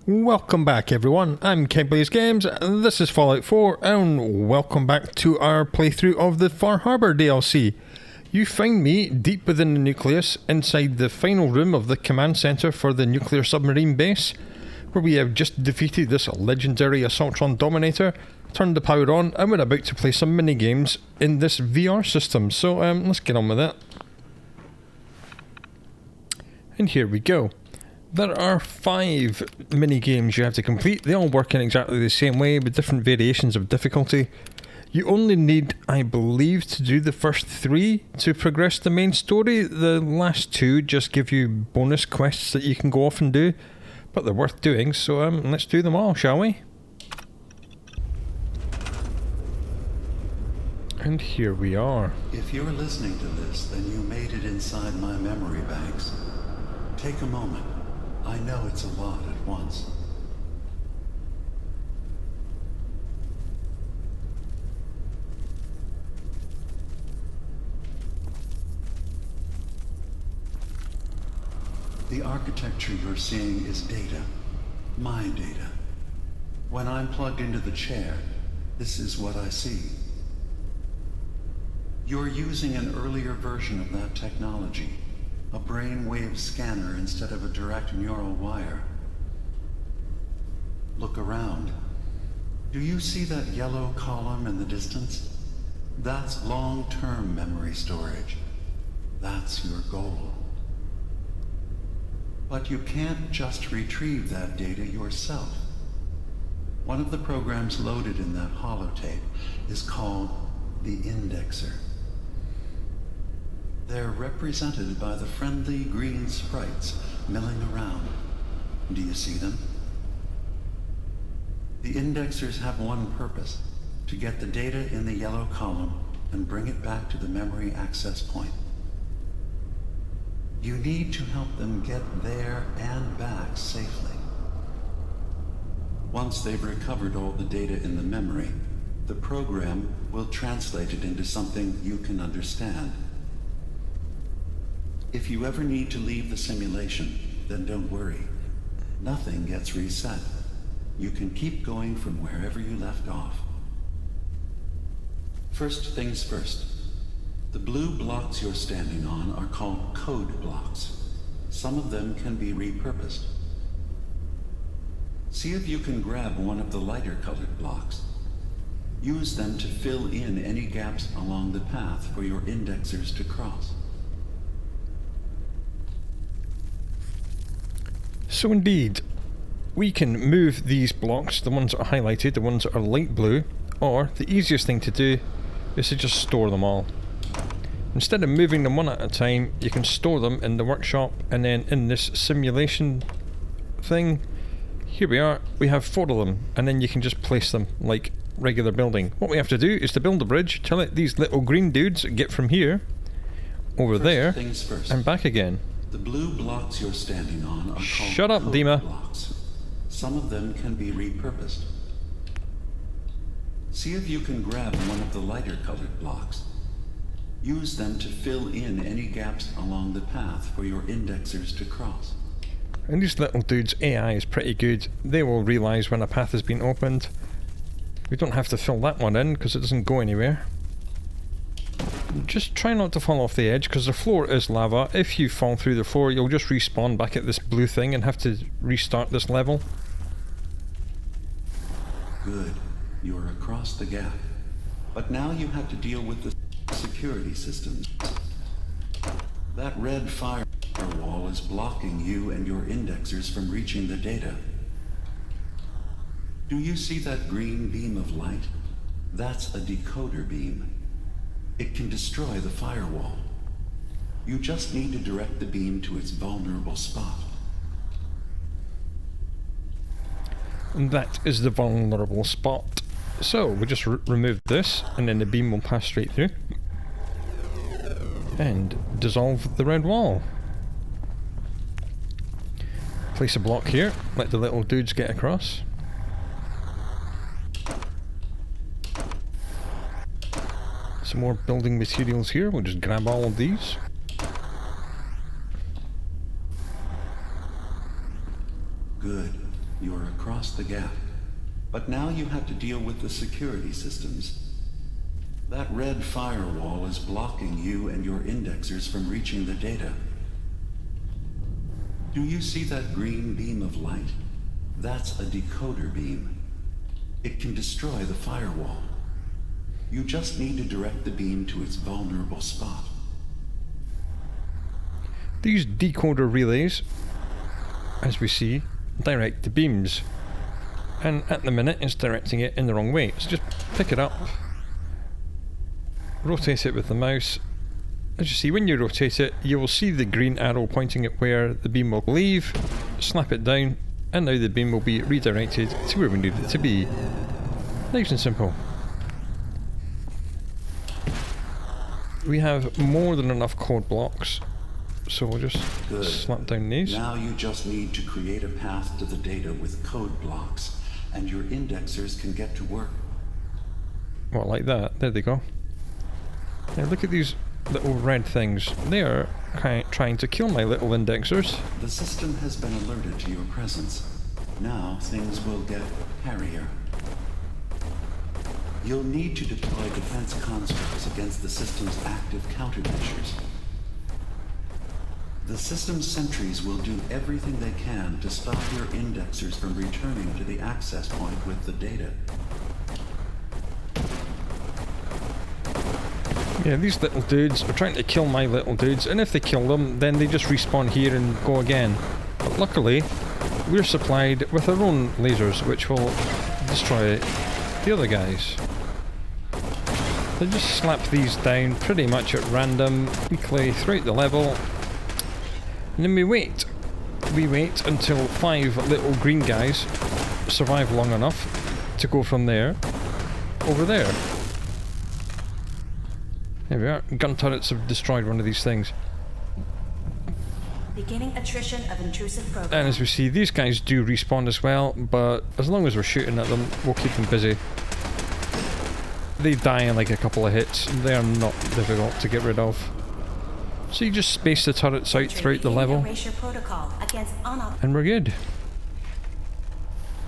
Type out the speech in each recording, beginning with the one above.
Welcome back everyone, I'm KBlaze Games, this is Fallout 4, and welcome back to our playthrough of the Far Harbor DLC. You find me deep within the nucleus, inside the final room of the command centre for the nuclear submarine base, where we have just defeated this legendary Assaultron Dominator, turned the power on, and we're about to play some mini-games in this VR system, so let's get on with it. And here we go. There are 5 mini-games you have to complete. They all work in exactly the same way with different variations of difficulty. You only need, I believe, to do the first 3 to progress the main story. The last 2 just give you bonus quests that you can go off and do, but they're worth doing, so let's do them all, shall we? And here we are. If you're listening to this, then you made it inside my memory banks. Take a moment. I know it's a lot at once. The architecture you're seeing is data. My data. When I'm plugged into the chair, this is what I see. You're using an earlier version of that technology. A brainwave scanner instead of a direct neural wire. Look around. Do you see that yellow column in the distance? That's long-term memory storage. That's your goal. But you can't just retrieve that data yourself. One of the programs loaded in that holotape is called the indexer. They're represented by the friendly green sprites milling around. Do you see them? The indexers have one purpose: to get the data in the yellow column and bring it back to the memory access point. You need to help them get there and back safely. Once they've recovered all the data in the memory, the program will translate it into something you can understand. If you ever need to leave the simulation, then don't worry. Nothing gets reset. You can keep going from wherever you left off. First things first. The blue blocks you're standing on are called code blocks. Some of them can be repurposed. See if you can grab one of the lighter colored blocks. Use them to fill in any gaps along the path for your indexers to cross. So indeed, we can move these blocks, the ones that are highlighted, the ones that are light blue, or the easiest thing to do is to just store them all. Instead of moving them one at a time, you can store them in the workshop, and then in this simulation thing, here we are, we have 4 of them, and then you can just place them like regular building. What we have to do is to build a bridge to let these little green dudes get from here, over there, and back again. The blue blocks you're standing on are called Shut up, code DiMA. blocks. Some of them can be repurposed. See if you can grab one of the lighter colored blocks. Use them to fill in any gaps along the path for your indexers to cross. And these little dudes' AI is pretty good. They will realise when a path has been opened. We don't have to fill that one in because it doesn't go anywhere. Just try not to fall off the edge because the floor is lava. If you fall through the floor, you'll just respawn back at this blue thing and have to restart this level. Good. You're across the gap. But now you have to deal with the security systems. That red firewall is blocking you and your indexers from reaching the data. Do you see that green beam of light? That's a decoder beam. It can destroy the firewall. You just need to direct the beam to its vulnerable spot. And that is the vulnerable spot. So we'll just remove this, and then the beam will pass straight through and dissolve the red wall. Place a block here, let the little dudes get across. Some more building materials here, we'll just grab all of these. Good. You're across the gap. But now you have to deal with the security systems. That red firewall is blocking you and your indexers from reaching the data. Do you see that green beam of light? That's a decoder beam. It can destroy the firewall. You just need to direct the beam to its vulnerable spot. These decoder relays, as we see, direct the beams. And at the minute it's directing it in the wrong way. So just pick it up, rotate it with the mouse. As you see, when you rotate it, you will see the green arrow pointing at where the beam will leave. Slap it down, and now the beam will be redirected to where we need it to be. Nice and simple. We have more than enough code blocks, so we'll just slap down these. Now you just need to create a path to the data with code blocks, and your indexers can get to work. What, like that? There they go. Now look at these little red things. They are trying to kill my little indexers. The system has been alerted to your presence. Now things will get hairier. You'll need to deploy defense constructs against the system's active countermeasures. The system's sentries will do everything they can to stop your indexers from returning to the access point with the data. Yeah, these little dudes are trying to kill my little dudes, and if they kill them, then they just respawn here and go again. But luckily, we're supplied with our own lasers, which will destroy the other guys. So just slap these down pretty much at random, weekly throughout the level. And then we wait. We wait until 5 little green guys survive long enough to go from there over there. There we are. Gun turrets have destroyed one of these things. Beginning attrition of intrusive program. And as we see, these guys do respawn as well, but as long as we're shooting at them, we'll keep them busy. They die in like a couple of hits. They are not difficult to get rid of. So you just space the turrets out throughout the level, and we're good.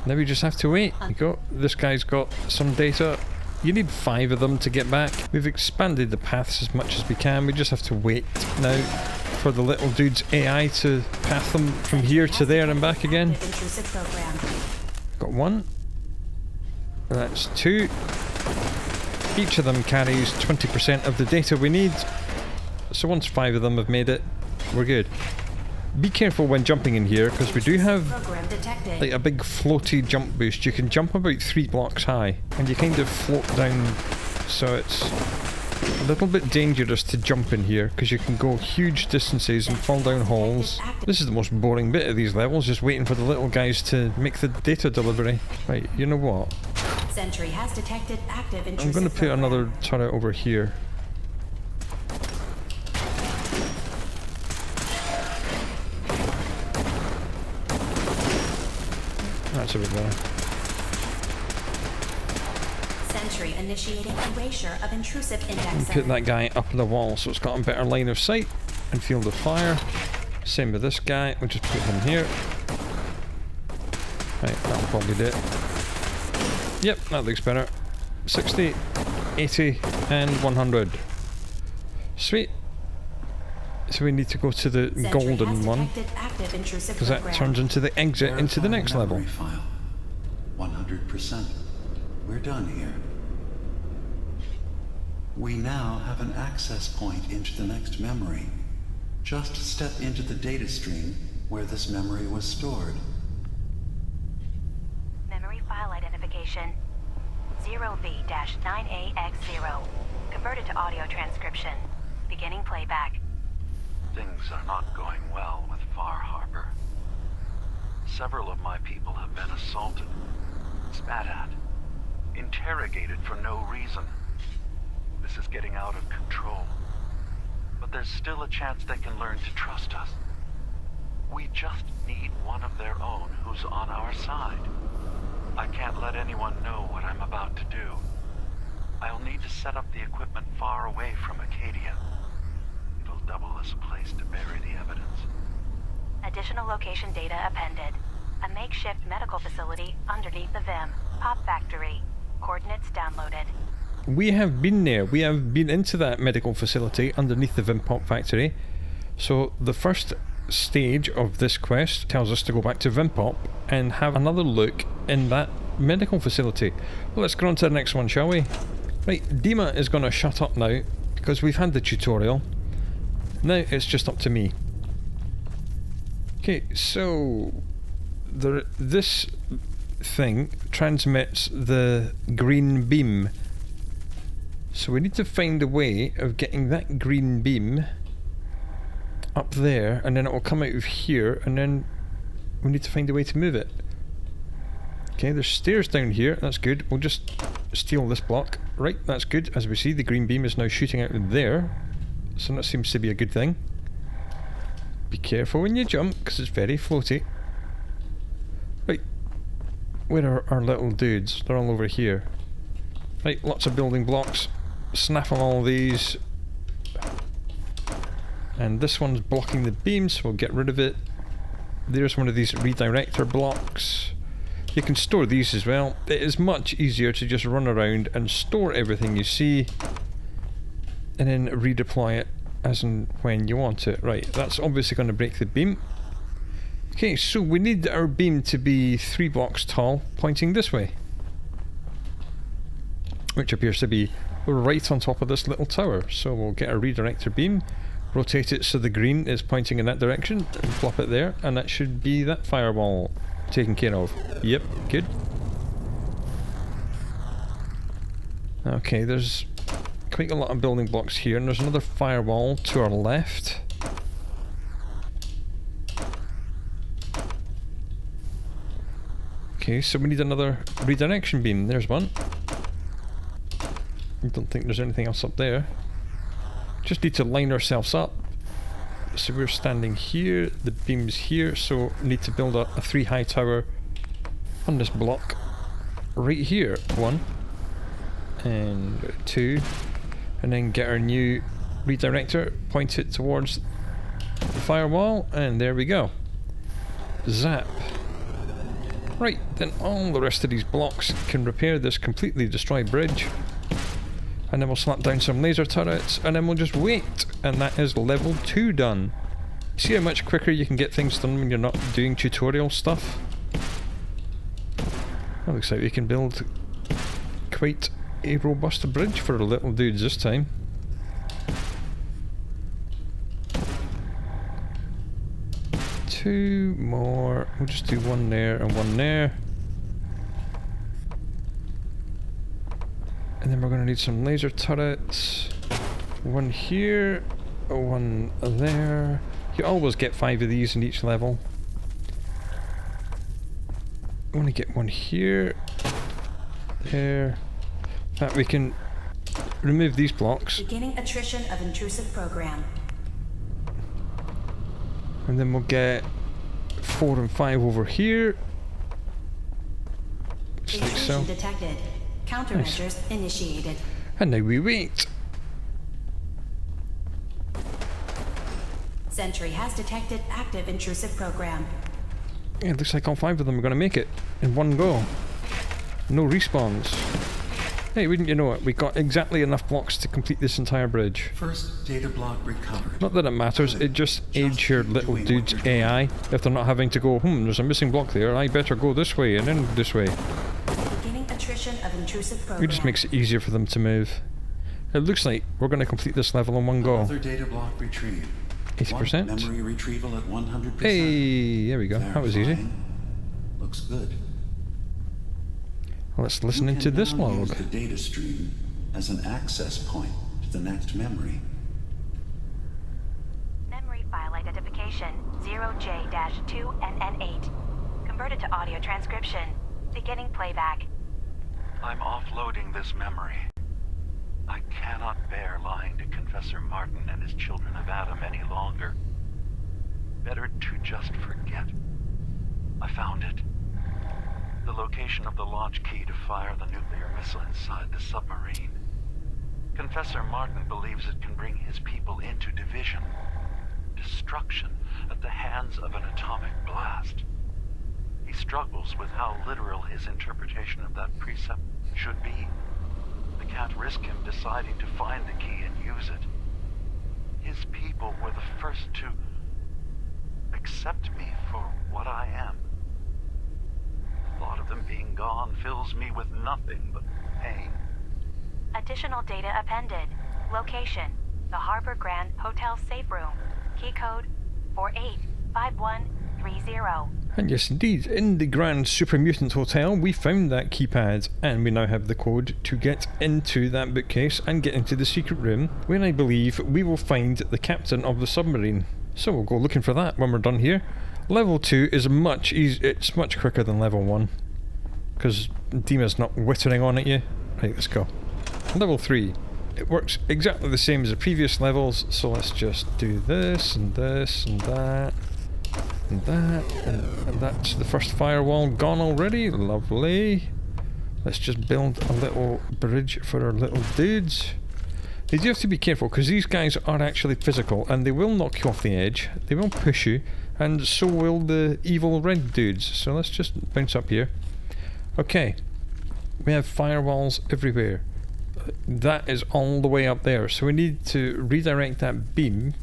Now we just have to wait. There you go. This guy's got some data. You need 5 of them to get back. We've expanded the paths as much as we can. We just have to wait now for the little dude's AI to path them from here to there and back again. Got 1. That's 2. Each of them carries 20% of the data we need. So once 5 of them have made it, we're good. Be careful when jumping in here, because we do have like a big floaty jump boost. You can jump about 3 blocks high, and you kind of float down, so it's a little bit dangerous to jump in here, because you can go huge distances and fall down holes. This is the most boring bit of these levels, just waiting for the little guys to make the data delivery. Right, you know what? Sentry has detected active intrusive I'm going to put another turret over here. That's a bit better. Sentry initiating erasure of intrusive indexer. Put that guy up on the wall so it's got a better line of sight and field of fire. Same with this guy. We'll just put him here. Right, that'll probably do it. Yep, that looks better. 60, 80, and 100. Sweet. So we need to go to the golden one, because that turns into the exit into the next level. File. 100%. We're done here. We now have an access point into the next memory. Just step into the data stream where this memory was stored. Memory file identification 0V-9AX0. Converted to audio transcription. Beginning playback. Things are not going well with Far Harbor. Several of my people have been assaulted, spat at, interrogated for no reason. This is getting out of control. But there's still a chance they can learn to trust us. We just need one of their own who's on our side. I can't let anyone know what I'm about to do. I'll need to set up the equipment far away from Acadia. It'll double as a place to bury the evidence. Additional location data appended. A makeshift medical facility underneath the VIM. Pop factory. Coordinates downloaded. We have been there. We have been into that medical facility underneath the Vim Pop factory. So the first stage of this quest tells us to go back to Vim Pop and have another look in that medical facility. Well, let's go on to the next one, shall we? Right, DiMA is going to shut up now because we've had the tutorial. Now it's just up to me. Okay, so this thing transmits the green beam. So we need to find a way of getting that green beam up there, and then it will come out of here, and then we need to find a way to move it. Okay, there's stairs down here, that's good. We'll just steal this block. Right, that's good. As we see, the green beam is now shooting out there, so that seems to be a good thing. Be careful when you jump, because it's very floaty. Right, where are our little dudes? They're all over here. Right, lots of building blocks. Snaffle all these. And this one's blocking the beam, so we'll get rid of it. There's one of these redirector blocks. You can store these as well. It is much easier to just run around and store everything you see and then redeploy it as and when you want it. Right, that's obviously going to break the beam. Okay, so we need our beam to be 3 blocks tall, pointing this way, which appears to be right on top of this little tower. So we'll get a redirector beam, rotate it so the green is pointing in that direction, and plop it there, and that should be that firewall taken care of. Yep, good. Okay, there's quite a lot of building blocks here, and there's another firewall to our left. Okay, so we need another redirection beam. There's one. I don't think there's anything else up there. Just need to line ourselves up. So we're standing here, the beam's here, so need to build a 3 high tower on this block right here. 1 and 2, and then get our new redirector, point it towards the firewall, and there we go. Zap. Right, then all the rest of these blocks can repair this completely destroyed bridge. And then we'll slap down some laser turrets, and then we'll just wait, and that is level 2 done. See how much quicker you can get things done when you're not doing tutorial stuff? That looks like we can build quite a robust bridge for our little dudes this time. Two more. We'll just do 1 there and 1 there. And then we're going to need some laser turrets. 1 here, 1 there. You always get 5 of these in each level. I want to get 1 here. There. In fact, we can remove these blocks. Beginning attrition of intrusive program. And then we'll get 4 and 5 over here. Just like so. Intrusion detected. Countermeasures initiated. And now we wait. Sentry has detected active intrusive program. Yeah, it looks like all 5 of them are going to make it in one go. No respawns. Hey, wouldn't you know it, we got exactly enough blocks to complete this entire bridge. First data block recovered. Not that it matters, it just aids your little dude's AI. If they're not having to go, there's a missing block there, I better go this way and then this way. Beginning attrition of intrusive program. It just makes it easier for them to move. It looks like we're going to complete this level in one go. Another data block retrieved. 80%. Memory retrieval at 100%. Hey, there we go. That was easy. Looks good. Well, let's listen into this log. Use the data stream as an access point to the next memory. Memory file identification 0J-2NN8. Converted to audio transcription. Beginning playback. I'm offloading this memory. I cannot bear lying to Confessor Martin and his children of Adam any longer. Better to just forget. I found it. The location of the launch key to fire the nuclear missile inside the submarine. Confessor Martin believes it can bring his people into division, destruction at the hands of an atomic blast. He struggles with how literal his interpretation of that precept should be. I can't risk him deciding to find the key and use it. His people were the first to accept me for what I am. The thought of them being gone fills me with nothing but pain. Additional data appended. Location: the Harbor Grand Hotel safe room. Key code 485130. And yes, indeed, in the Grand Super Mutant Hotel, we found that keypad, and we now have the code to get into that bookcase and get into the secret room, where I believe we will find the captain of the submarine. So we'll go looking for that when we're done here. Level 2 is much it's much quicker than level 1, because DiMA's not whittering on at you. Right, let's go. Level 3. It works exactly the same as the previous levels, so let's just do this, and this, and that. And that, and that's the first firewall gone already. Lovely. Let's just build a little bridge for our little dudes. You do have to be careful, because these guys are actually physical, and they will knock you off the edge. They will push you, and so will the evil red dudes. So let's just bounce up here. Okay. We have firewalls everywhere. That is all the way up there, so we need to redirect that beam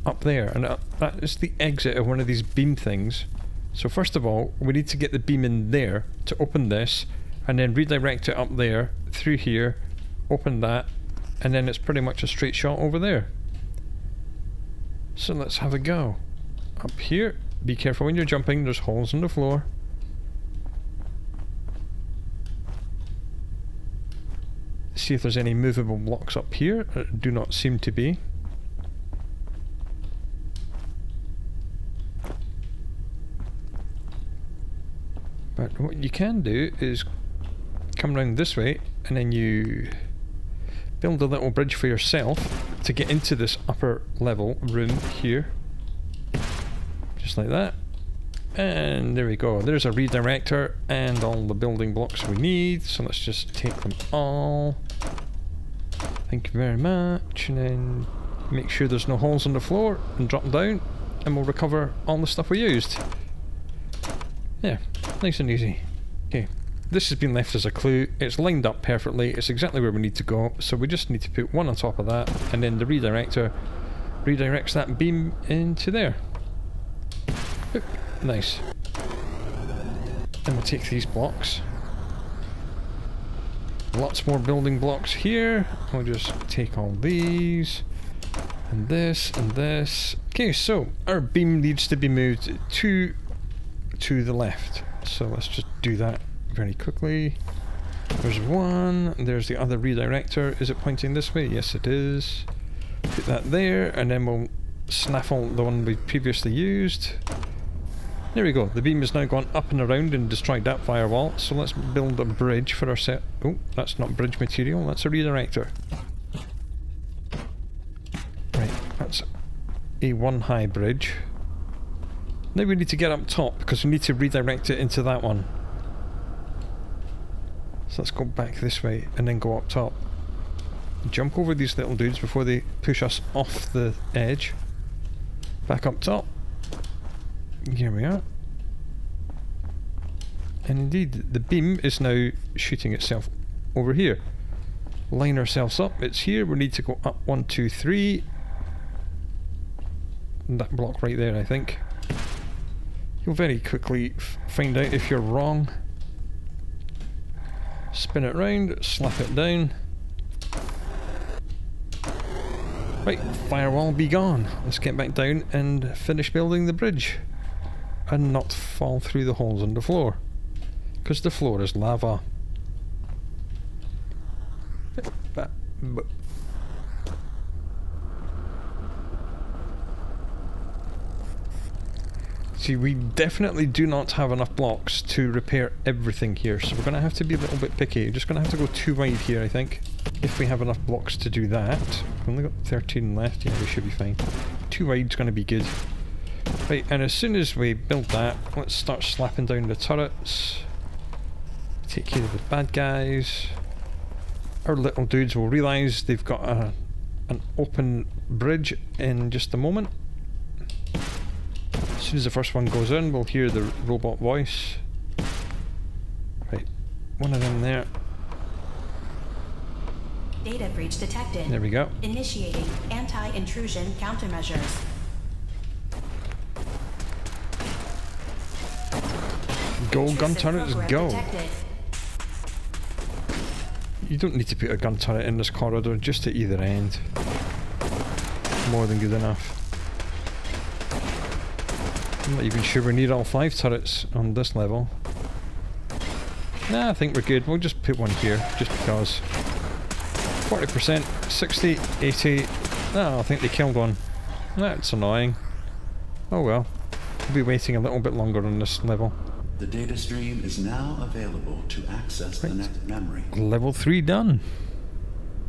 up there, and that is the exit of one of these beam things. So first of all, we need to get the beam in there to open this, and then redirect it up there, through here, open that, and then it's pretty much a straight shot over there. So let's have a go. Up here, be careful when you're jumping, there's holes in the floor. See if there's any movable blocks up here. Do not seem to be. But what you can do is come around this way, and then you build a little bridge for yourself to get into this upper level room here. Just like that. And there we go. There's a redirector and all the building blocks we need. So let's just take them all. Thank you very much. And then make sure there's no holes on the floor and drop down, and we'll recover all the stuff we used. Yeah, nice and easy. Okay, this has been left as a clue. It's lined up perfectly. It's exactly where we need to go. So we just need to put one on top of that, and then the redirector redirects that beam into there. Oop, nice. Then we'll take these blocks. Lots more building blocks here. We'll just take all these, and this, and this. Okay, so our beam needs to be moved to the left. So let's just do that very quickly. There's one, there's the other redirector. Is it pointing this way? Yes, it is. Put that there, and then we'll snaffle the one we previously used. There we go. The beam has now gone up and around and destroyed that firewall. So let's build a bridge for our set. Oh, that's not bridge material, that's a redirector. Right, that's a one-high bridge. Now we need to get up top, because we need to redirect it into that one. So let's go back this way and then go up top. Jump over these little dudes before they push us off the edge. Back up top. Here we are. And indeed, the beam is now shooting itself over here. Line ourselves up. It's here. We need to go up 1, 2, 3. And that block right there, I think. You'll very quickly find out if you're wrong. Spin it round, slap it down. Right, firewall be gone. Let's get back down and finish building the bridge. And not fall through the holes in the floor. Because the floor is lava. See, we definitely do not have enough blocks to repair everything here, so we're going to have to be a little bit picky. We're just going to have to go too wide here, I think, if we have enough blocks to do that. We've only got 13 left. Yeah, we should be fine. Too wide's going to be good. Right, and as soon as we build that, let's start slapping down the turrets. Take care of the bad guys. Our little dudes will realise they've got an open bridge in just a moment. As soon as the first one goes in, we'll hear the robot voice. Right, one of them there. Data breach detected. There we go. Initiating anti-intrusion countermeasures. Go, gun turrets, Program go. detected. You don't need to put a gun turret in this corridor, just at either end. More than good enough. I'm not even sure we need all 5 turrets on this level. Nah, I think we're good. We'll just put one here, just because. 40%, 60, 80. Oh, I think they killed one. That's annoying. Oh well. We'll be waiting a little bit longer on this level. The data stream is now available to access the next memory. Level 3 done.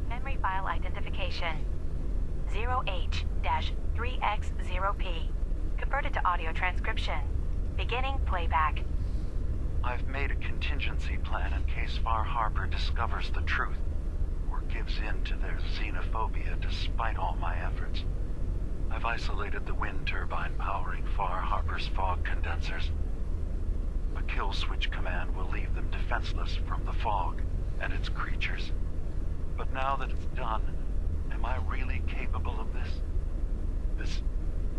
Memory file identification 0H-3X0P. Converted to audio transcription. Beginning playback. I've made a contingency plan in case Far Harbor discovers the truth, or gives in to their xenophobia despite all my efforts. I've isolated the wind turbine powering Far Harbor's fog condensers. A kill switch command will leave them defenseless from the fog and its creatures. But now that it's done, am I really capable of this? This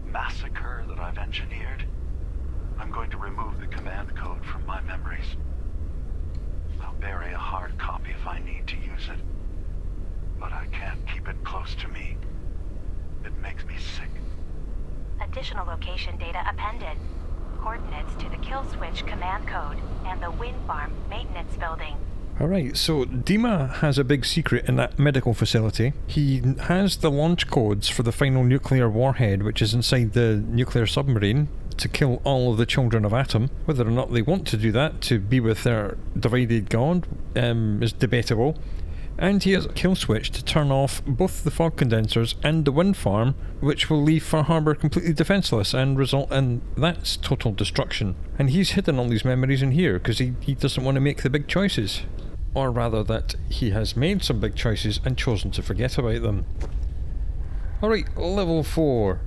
massacre that I've engineered? I'm going to remove the command code from my memories. I'll bury a hard copy if I need to use it. But I can't keep it close to me. It makes me sick. Additional location data appended. Coordinates to the kill switch command code and the wind farm maintenance building. Alright, so DiMA has a big secret in that medical facility. He has the launch codes for the final nuclear warhead, which is inside the nuclear submarine, to kill all of the children of Atom. Whether or not they want to do that to be with their divided god is debatable. And he has a kill switch to turn off both the fog condensers and the wind farm, which will leave Far Harbor completely defenseless and result in that's total destruction. And he's hidden all these memories in here because he doesn't want to make the big choices. Or rather that he has made some big choices and chosen to forget about them. Alright, level 4.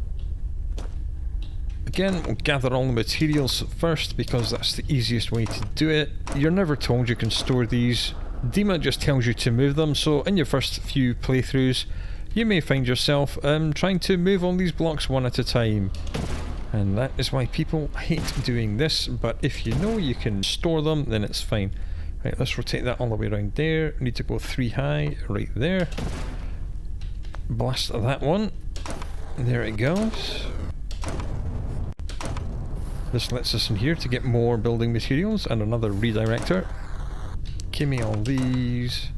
Again, we'll gather all the materials first because that's the easiest way to do it. You're never told you can store these. DiMA just tells you to move them, so in your first few playthroughs you may find yourself trying to move all these blocks one at a time. And that is why people hate doing this, but if you know you can store them, then it's fine. Right, let's rotate that all the way around there. Need to go 3 high, right there. Blast that one. There it goes. This lets us in here to get more building materials and another redirector. Give me all these.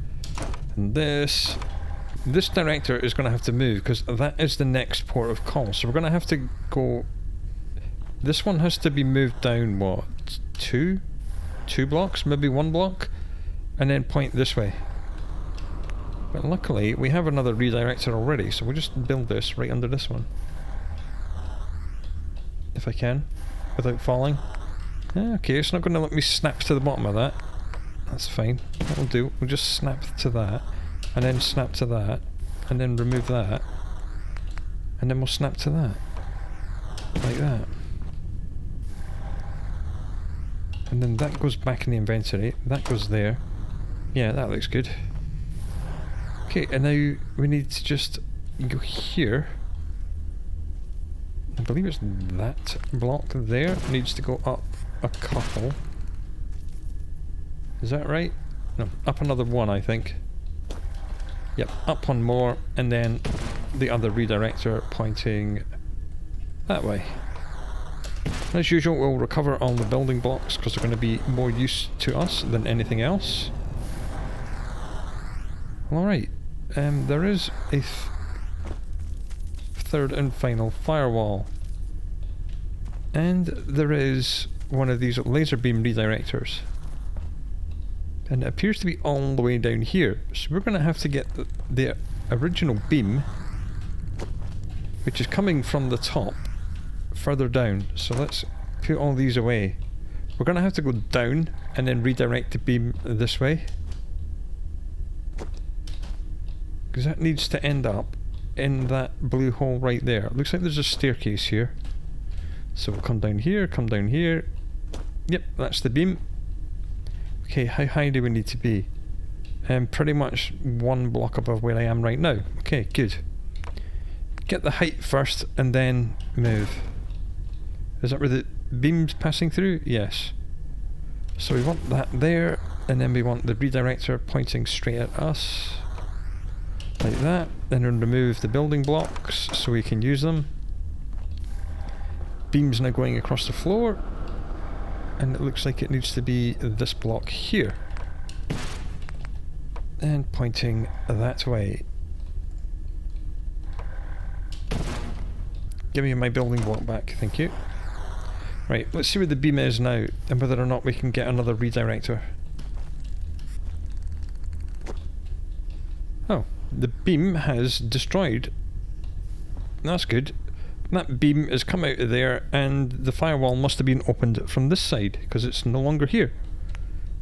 And this. This director is going to have to move because that is the next port of call. So we're going to have to go... This one has to be moved down, what? 2 blocks? Maybe 1 block? And then point this way. But luckily, we have another redirector already, so we'll just build this right under this one. If I can. Without falling. Okay, it's not going to let me snap to the bottom of that. That's fine. That'll do. We'll just snap to that. And then snap to that. And then remove that. And then we'll snap to that. Like that. And then that goes back in the inventory. That goes there. Yeah, that looks good. Okay, and now we need to just go here. I believe it's that block there. Needs to go up a couple. Is that right? No, up another 1, I think. Yep, up 1 more, and then the other redirector pointing that way. As usual, we'll recover all the building blocks because they're going to be more use to us than anything else. Alright, there is a third and final firewall. And there is one of these laser beam redirectors. And it appears to be all the way down here. So we're going to have to get the original beam, which is coming from the top, further down. So let's put all these away. We're going to have to go down and then redirect the beam this way. Because that needs to end up in that blue hole right there. It looks like there's a staircase here. So we'll come down here, come down here. Yep, that's the beam. Okay, how high do we need to be? Pretty much one block above where I am right now. Okay, good. Get the height first and then move. Is that where the beam's passing through? Yes. So we want that there, and then we want the redirector pointing straight at us. Like that. Then we'll remove the building blocks so we can use them. Beam's now going across the floor. And it looks like it needs to be this block here. And pointing that way. Give me my building block back, thank you. Right, let's see where the beam is now, and whether or not we can get another redirector. Oh, the beam has destroyed. That's good. That beam has come out of there, and the firewall must have been opened from this side, because it's no longer here.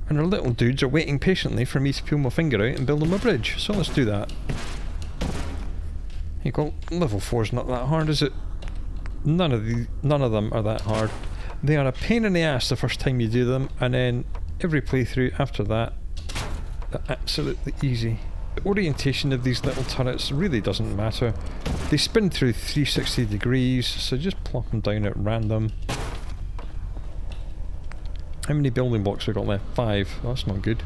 And our little dudes are waiting patiently for me to pull my finger out and build them a bridge, so let's do that. Here you go, level 4's not that hard, is it? None of them are that hard. They are a pain in the ass the first time you do them, and then every playthrough after that, they're absolutely easy. The orientation of these little turrets really doesn't matter. They spin through 360 degrees, so just plop them down at random. How many building blocks we got left? 5. Oh, that's not good.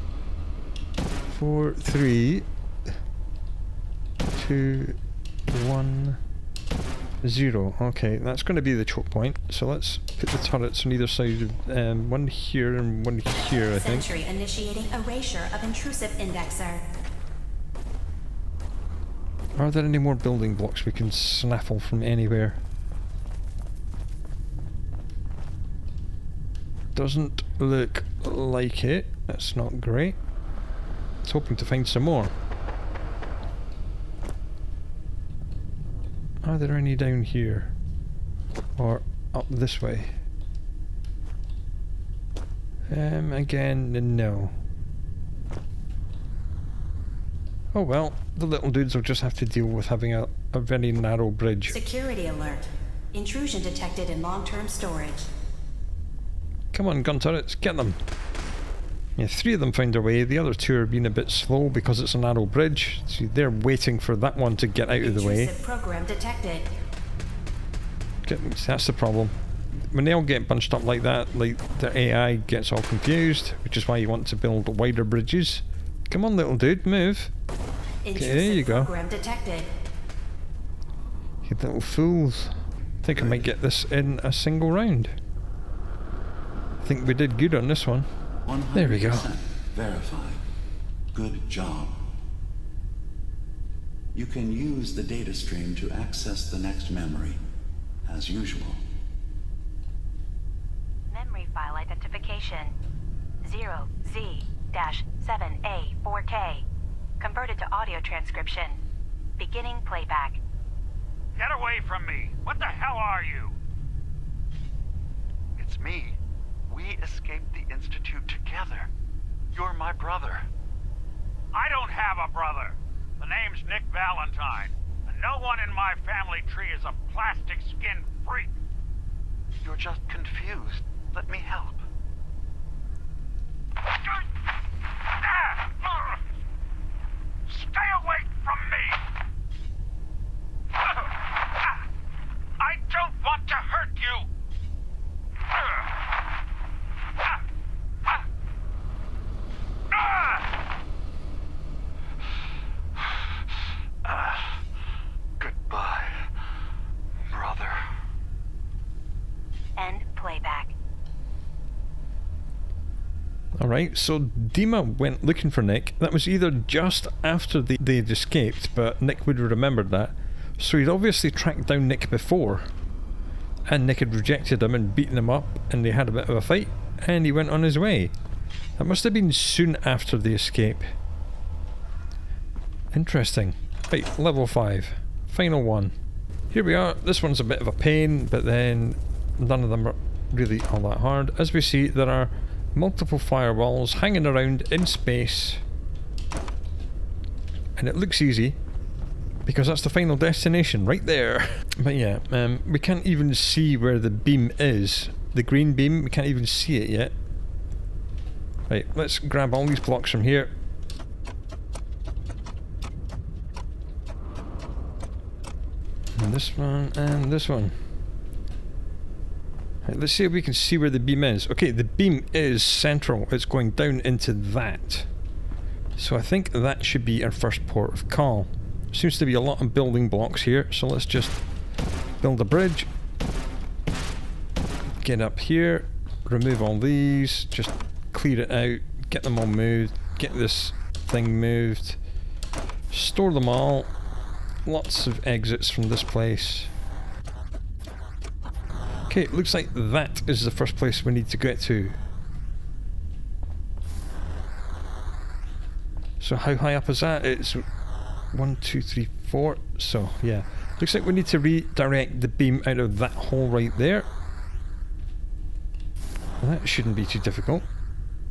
4, 3, 2, 1, 0. Okay, that's going to be the choke point. So let's put the turrets on either side. One here and one here, I think. Sentry initiating erasure of intrusive indexer. Are there any more building blocks we can snaffle from anywhere? Doesn't look like it. That's not great. I was hoping to find some more. Are there any down here? Or up this way? Again, no. Oh well, the little dudes will just have to deal with having a very narrow bridge. Security alert. Intrusion detected in long-term storage. Come on, gun turrets, get them! Yeah, 3 of them found their way, the other 2 are being a bit slow because it's a narrow bridge. So they're waiting for that one to get out of the way. Intrusive program detected. That's the problem. When they all get bunched up like that, like their AI gets all confused, which is why you want to build wider bridges. Come on, little dude, move. Okay, there you go. Program detected. You little fools. I think I might get this in a single round. I think we did good on this one. 100% There we go. verified. Good job. You can use the data stream to access the next memory, as usual. Memory file identification 0Z-7A4K. Converted to audio transcription. Beginning playback. Get away from me! What the hell are you? It's me. We escaped the Institute together. You're my brother. I don't have a brother. The name's Nick Valentine. And no one in my family tree is a plastic-skinned freak. You're just confused. Let me help. Stay away from me! I don't want to hurt you! Goodbye, brother. End playback. Alright, so DiMA went looking for Nick. That was either just after they'd escaped, but Nick would have remembered that. So he'd obviously tracked down Nick before. And Nick had rejected him and beaten him up, and they had a bit of a fight, and he went on his way. That must have been soon after the escape. Interesting. Right, level 5. Final one. Here we are. This one's a bit of a pain, but then none of them are really all that hard. As we see, there are multiple firewalls hanging around in space. And it looks easy. because that's the final destination right there. But yeah, we can't even see where the beam is. The green beam, we can't even see it yet. Right, let's grab all these blocks from here. And this one, and this one. Right, let's see if we can see where the beam is. Okay, the beam is central. It's going down into that. So I think that should be our first port of call. Seems to be a lot of building blocks here, so let's just build a bridge. Get up here, remove all these, just clear it out, get them all moved, get this thing moved, store them all. Lots of exits from this place. Okay, it looks like that is the first place we need to get to. So how high up is that? It's 1, 2, 3, 4. So yeah, looks like we need to redirect the beam out of that hole right there. That shouldn't be too difficult.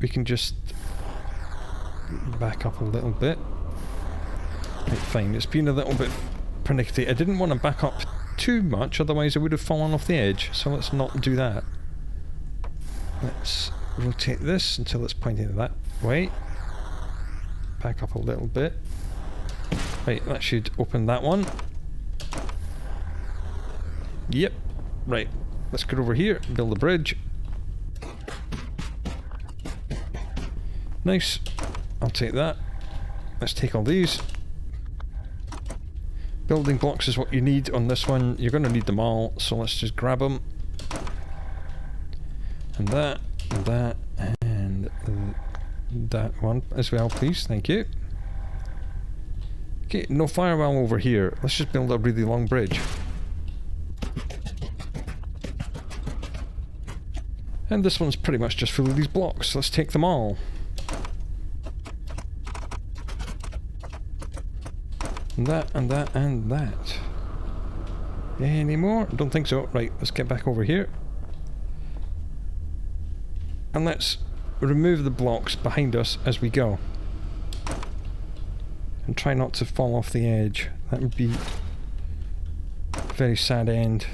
We can just back up a little bit. Right, fine. It's been a little bit pernickety. I didn't want to back up too much, otherwise I would have fallen off the edge. So let's not do that. Let's rotate this until it's pointing that way. Back up a little bit. Right, that should open that one. Yep. Right. Let's get over here, build a bridge. Nice. I'll take that. Let's take all these. Building blocks is what you need on this one. You're going to need them all, so let's just grab them. And that, and that one as well, please. Thank you. Okay, no firewall over here. Let's just build a really long bridge. And this one's pretty much just full of these blocks. Let's take them all. And that, and that, and that. Any more? Don't think so. Right, let's get back over here. And let's remove the blocks behind us as we go. And try not to fall off the edge. That would be a very sad end.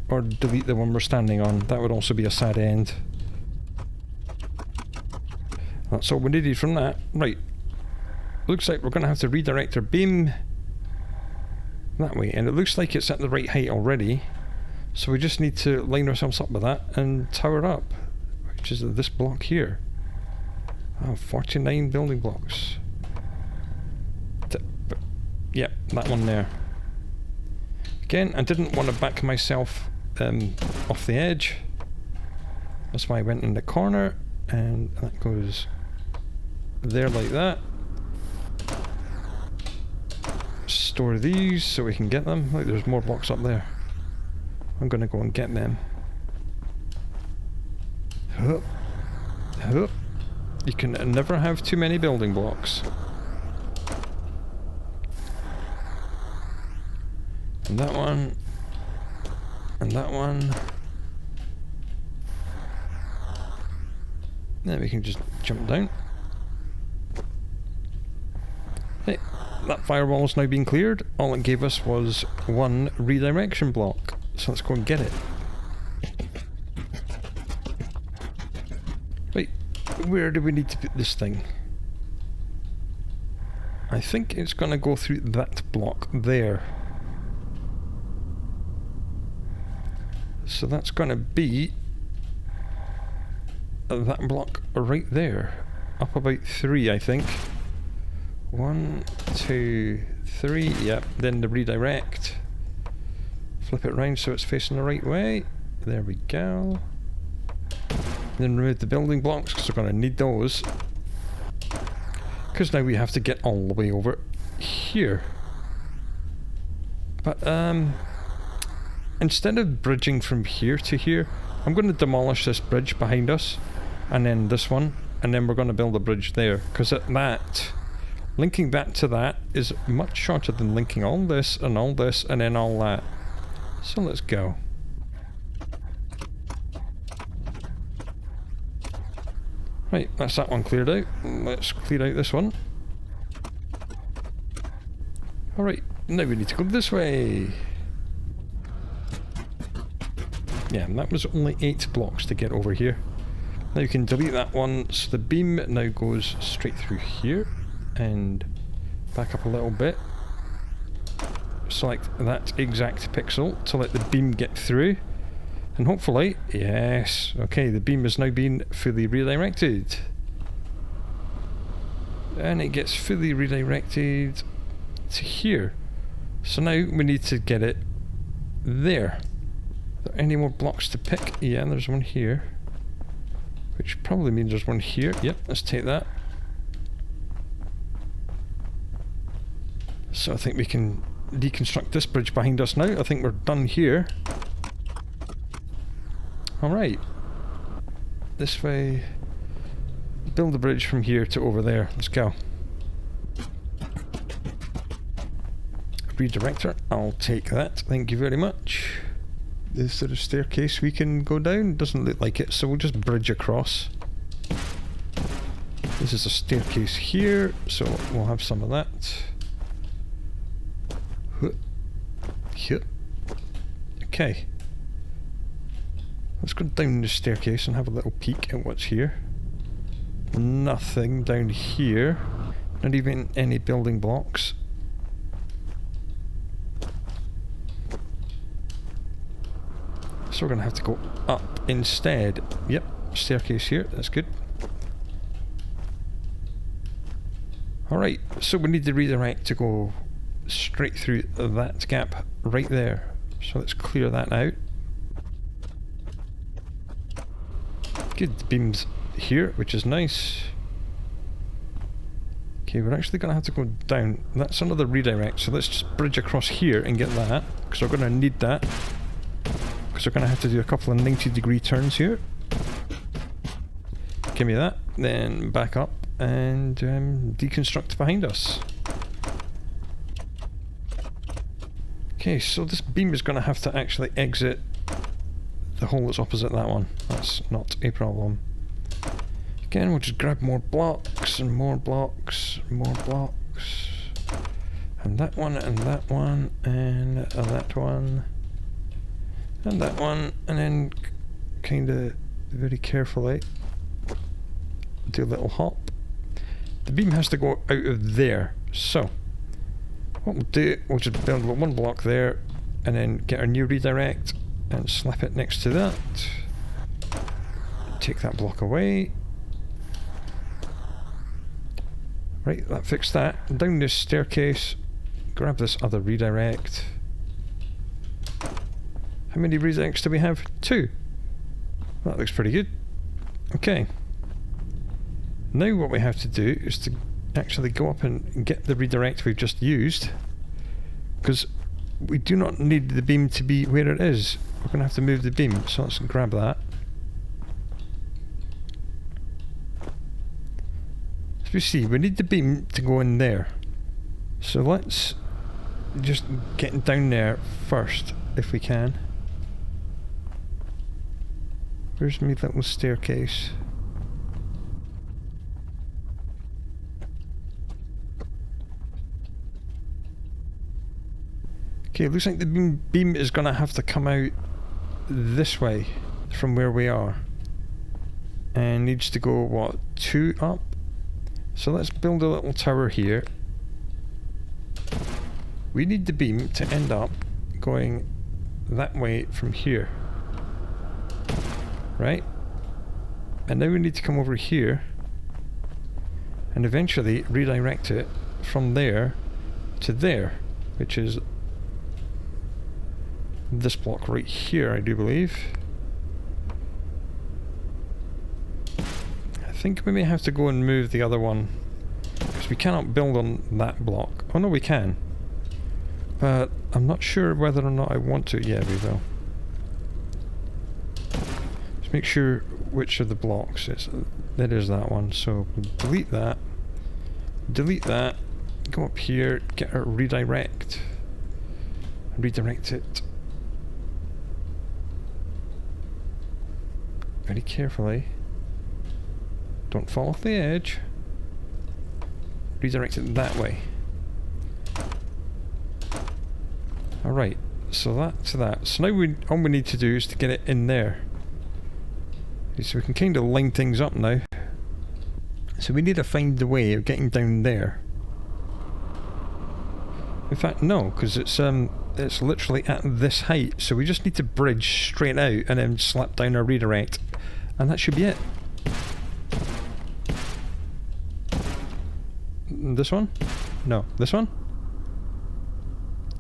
Or delete the one we're standing on. That would also be a sad end. That's all we needed from that. Right. Looks like we're going to have to redirect our beam that way. And it looks like it's at the right height already. So we just need to line ourselves up with that and tower up. Which is this block here. Oh, 49 building blocks. Yep, that one there. Again, I didn't want to back myself off the edge. That's why I went in the corner. And that goes there like that. Store these so we can get them. Look, there's more blocks up there. I'm gonna go and get them. Hup. Hup. You can never have too many building blocks. And that one. And that one. Then we can just jump down. Hey. That firewall's now been cleared. All it gave us was one redirection block. So let's go and get it. Wait, where do we need to put this thing? I think it's going to go through that block there. So that's going to be that block right there. Up about 3, I think. 1, 2, 3, yep, then the redirect. Flip it round so it's facing the right way. There we go. Then remove the building blocks because we're going to need those. Because now we have to get all the way over here. But instead of bridging from here to here, I'm going to demolish this bridge behind us. And then this one. And then we're going to build a bridge there. Because at that... linking that to that is much shorter than linking all this and then all that. So let's go. Right, that's that one cleared out. Let's clear out this one. Alright, now we need to go this way. Yeah, and that was only 8 blocks to get over here. Now you can delete that one, so the beam now goes straight through here, and back up a little bit. Select that exact pixel to let the beam get through, and hopefully, yes, okay, the beam has now been fully redirected. And it gets fully redirected to here. So now we need to get it there. Are there any more blocks to pick? Yeah, there's one here. Which probably means there's one here. Yep, let's take that. So I think we can deconstruct this bridge behind us now. I think we're done here. Alright. This way. Build a bridge from here to over there. Let's go. Redirector. I'll take that. Thank you very much. Is there a staircase we can go down? Doesn't look like it, so we'll just bridge across. This is a staircase here, so we'll have some of that. Okay. Let's go down the staircase and have a little peek at what's here. Nothing down here. Not even any building blocks. So we're going to have to go up instead. Yep, staircase here, that's good. Alright, so we need the redirect to go straight through that gap right there. So let's clear that out. Good, the beam's here, which is nice. Okay, we're actually going to have to go down. That's another redirect, so let's just bridge across here and get that, because we're going to need that. Because we're going to have to do a couple of 90-degree turns here. Give me that, then back up and deconstruct behind us. Okay, so this beam is going to have to actually exit the hole that's opposite that one. That's not a problem. Again, we'll just grab more blocks and more blocks, more blocks. And that one, and that one, and that one. And that one, and then kind of very carefully do a little hop. The beam has to go out of there, so what we'll do, we'll just build one block there and then get our new redirect and slap it next to that. Take that block away. Right, that fixed that. Down this staircase, grab this other redirect. How many redirects do we have? 2. That looks pretty good. Okay. Now what we have to do is to actually go up and get the redirect we've just used, because we do not need the beam to be where it is. We're going to have to move the beam, so let's grab that. As we see, we need the beam to go in there. So let's just get down there first, if we can. Where's my little staircase? Okay, it looks like the beam is going to have to come out this way from where we are. And needs to go, what, 2 up? So let's build a little tower here. We need the beam to end up going that way from here. Right? And now we need to come over here and eventually redirect it from there to there, which is this block right here, I do believe. I think we may have to go and move the other one, because we cannot build on that block. Oh no, we can. But I'm not sure whether or not I want to. Yeah, we will. Just make sure which of the blocks is. It is that one. So delete that. Delete that. Go up here. Get our redirect. Redirect it. Very carefully. Don't fall off the edge. Redirect it that way. Alright, so that's that. So now all we need to do is to get it in there. So we can kind of line things up now. So we need to find the way of getting down there. In fact, no, because it's literally at this height, so we just need to bridge straight out and then slap down our redirect, and that should be it. This one? No, this one?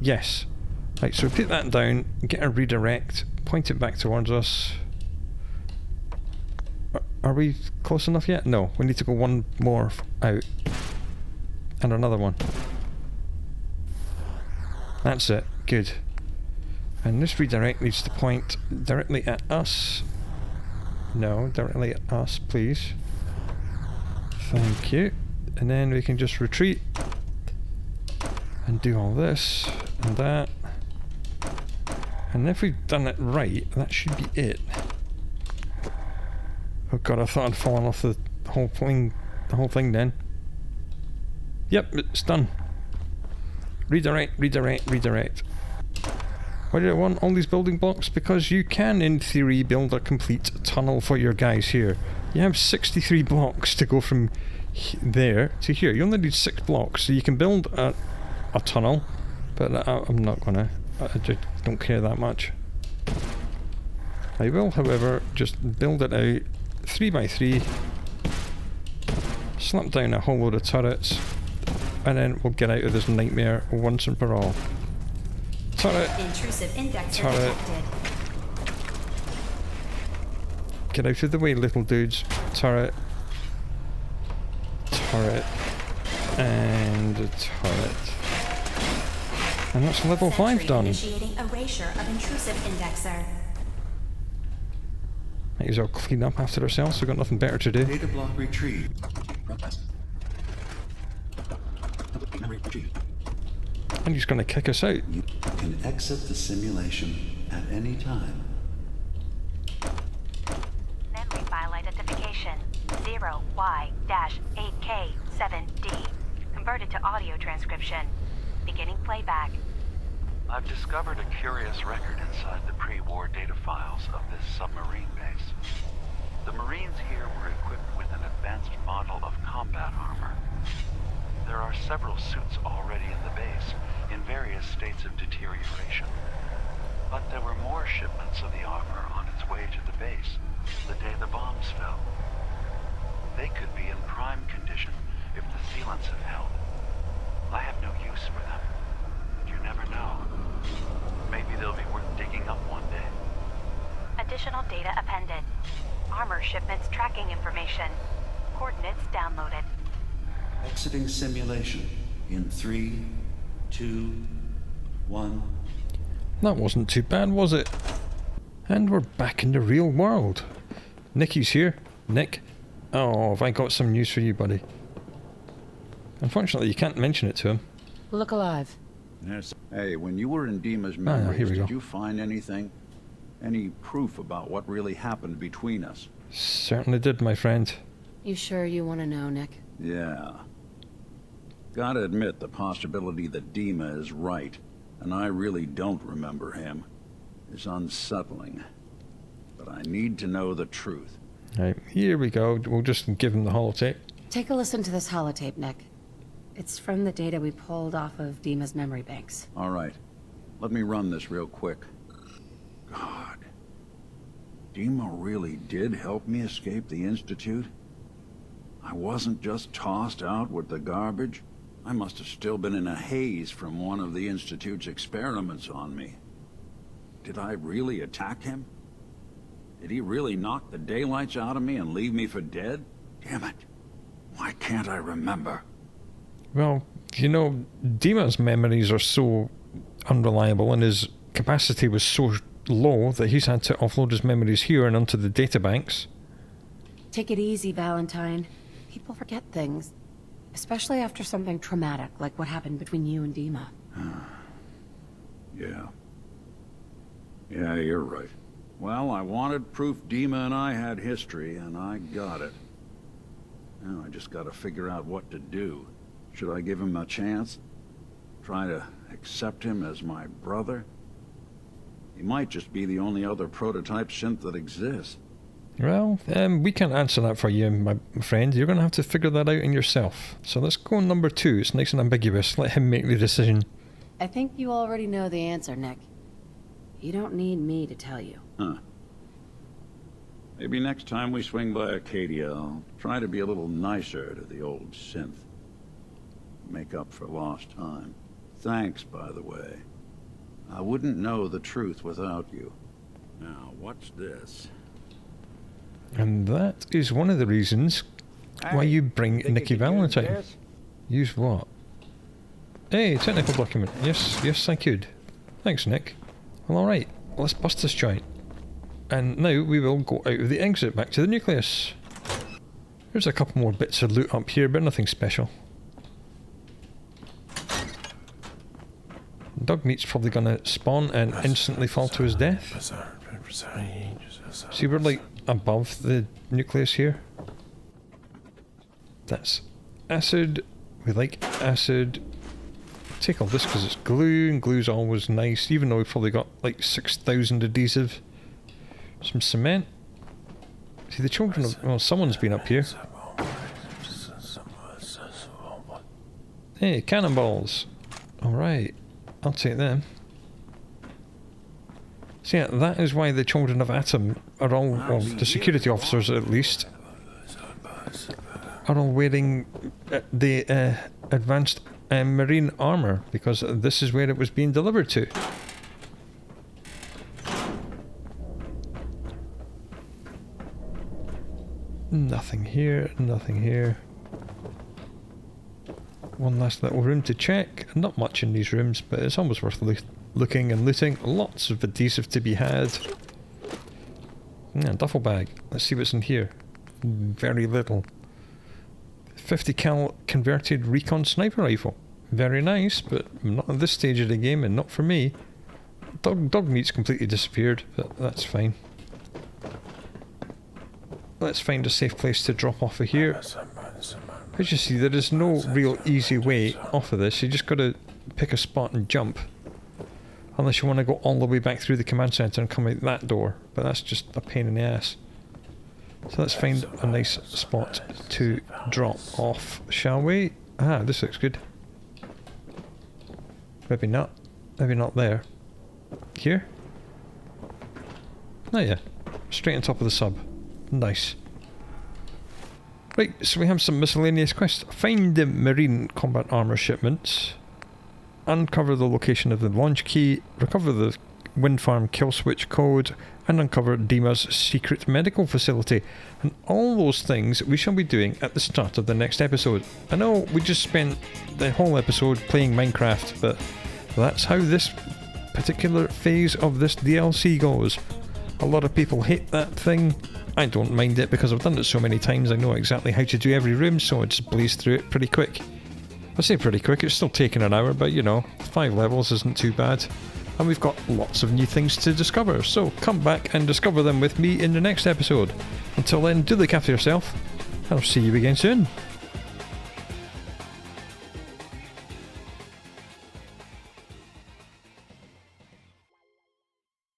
Yes. Right, so put that down, get a redirect, point it back towards us. Are we close enough yet? No, we need to go one more out. And another one. That's it. Good. And this redirect needs to point directly at us. No, directly at us, please. Thank you. And then we can just retreat. And do all this and that. And if we've done it right, that should be it. Oh god, I thought I'd fallen off the whole thing then. Yep, it's done. Redirect, redirect, redirect. Why did I want all these building blocks? Because you can, in theory, build a complete tunnel for your guys here. You have 63 blocks to go from there to here. You only need 6 blocks, so you can build a tunnel, but I'm not gonna. I just don't care that much. I will, however, just build it out 3 by 3, slap down a whole load of turrets, and then we'll get out of this nightmare once and for all. Turret! Intrusive indexer Turret! detected. Get out of the way, little dudes. Turret. Turret. And a turret. And that's level 5 done. Initiating erasure of intrusive indexer. Might as well clean up after ourselves, we've got nothing better to do. Data block retrieved. Memory retrieved. And he's going to kick us out. You can exit the simulation at any time. Memory file identification 0Y-8K7D. Converted to audio transcription. Beginning playback. I've discovered a curious record inside the pre-war data files of this submarine base. The Marines here were equipped with an advanced model of combat armor. There are several suits already in the base, in various states of deterioration. But there were more shipments of the armor on its way to the base the day the bombs fell. They could be in prime condition if the sealants have held. I have no use for them. You never know. Maybe they'll be worth digging up one day. Additional data appended. Armor shipments tracking information. Coordinates downloaded. Exiting simulation in 3, 2, 1. That wasn't too bad, was it? And we're back in the real world. Nicky's here. Nick. Oh, have I got some news for you, buddy? Unfortunately, you can't mention it to him. Look alive. Yes. Hey, when you were in DiMa's here memories, we go. did you find anything? Any proof about what really happened between us? Certainly did, my friend. You sure you want to know, Nick? Yeah. Gotta admit, the possibility that DiMa is right, and I really don't remember him, is unsettling. But I need to know the truth. Right, here we go. We'll just give him the holotape. Take a listen to this holotape, Nick. It's from the data we pulled off of DiMa's memory banks. All right. Let me run this real quick. God. DiMa really did help me escape the Institute? I wasn't just tossed out with the garbage. I must have still been in a haze from one of the Institute's experiments on me. Did I really attack him? Did he really knock the daylights out of me and leave me for dead? Damn it. Why can't I remember? Well, you know, DiMa's memories are so unreliable and his capacity was so low that he's had to offload his memories here and onto the databanks. Take it easy, Valentine. People forget things. Especially after something traumatic, like what happened between you and DiMa. Yeah. Yeah, you're right. Well, I wanted proof DiMa and I had history, and I got it. Now I just gotta figure out what to do. Should I give him a chance? Try to accept him as my brother? He might just be the only other prototype synth that exists. Well, we can't answer that for you, my friend. You're going to have to figure that out in yourself. So let's go on number 2. It's nice and ambiguous. Let him make the decision. I think you already know the answer, Nick. You don't need me to tell you. Huh. Maybe next time we swing by Acadia, I'll try to be a little nicer to the old synth. Make up for lost time. Thanks, by the way. I wouldn't know the truth without you. Now, what's this? And that is one of the reasons why you bring Nicky Valentine. Use what? Hey, technical document. Yes, I could. Thanks, Nick. Well, alright. Let's bust this joint. And now we will go out of the exit back to the nucleus. There's a couple more bits of loot up here, but nothing special. Dog meat's probably gonna spawn and instantly fall to his death. See, we're like above the nucleus here. That's acid. We like acid. Take all this because it's glue, and glue's always nice, even though we've probably got like 6,000 adhesive. Some cement. See, the children of... well, someone's been up here. Hey, cannonballs. Alright, I'll take them. So yeah, that is why the children of Atom are all, well, the security officers at least, are all wearing the advanced marine armour, because this is where it was being delivered to. Nothing here, nothing here. One last little room to check. Not much in these rooms, but it's always worth looking and looting. Lots of adhesive to be had. Yeah, duffel bag. Let's see what's in here. Very little. 50 cal converted recon sniper rifle. Very nice, but not at this stage of the game and not for me. Dog meat's completely disappeared, but that's fine. Let's find a safe place to drop off of here. As you see, there is no real easy way off of this. You just gotta pick a spot and jump. Unless you want to go all the way back through the command center and come out that door. But that's just a pain in the ass. So let's find a nice spot to drop off, shall we? Ah, this looks good. Maybe not. Maybe not there. Here? Oh yeah. Straight on top of the sub. Nice. Right, so we have some miscellaneous quests. Find the marine combat armor shipments. Uncover the location of the launch key. Recover the wind farm kill switch code. And uncover DiMA's secret medical facility. And all those things we shall be doing at the start of the next episode. I know we just spent the whole episode playing Minecraft, but that's how this particular phase of this DLC goes. A lot of people hate that thing. I don't mind it because I've done it so many times. I know exactly how to do every room, so I just blaze through it pretty quick. I say pretty quick, it's still taking an hour, but you know, 5 levels isn't too bad. And we've got lots of new things to discover, so come back and discover them with me in the next episode. Until then, do look after yourself, and I'll see you again soon.